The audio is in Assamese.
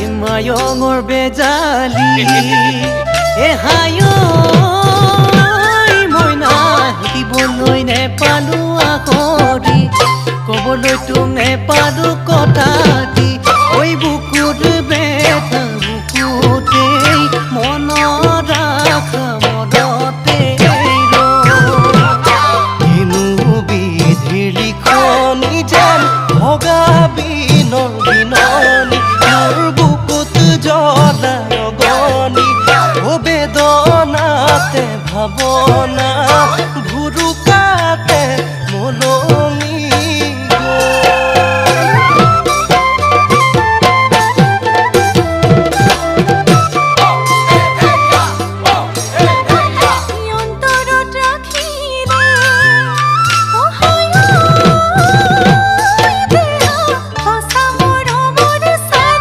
হিমায়ঙৰ বেজালি হায় মইনা সুধিবলৈ নেপালো আকৰি ক'বলৈ তোক নেপালো কথাটি ঐ বুকুত বেথা বুকুতেই মনত ৰাখা মনতে কিনো বিধিৰ লিখনি যেন ভগা বিনৰ বিননি মোৰ বুকুত জ্বলা অগনি ও বেদনাতে ভাৱনা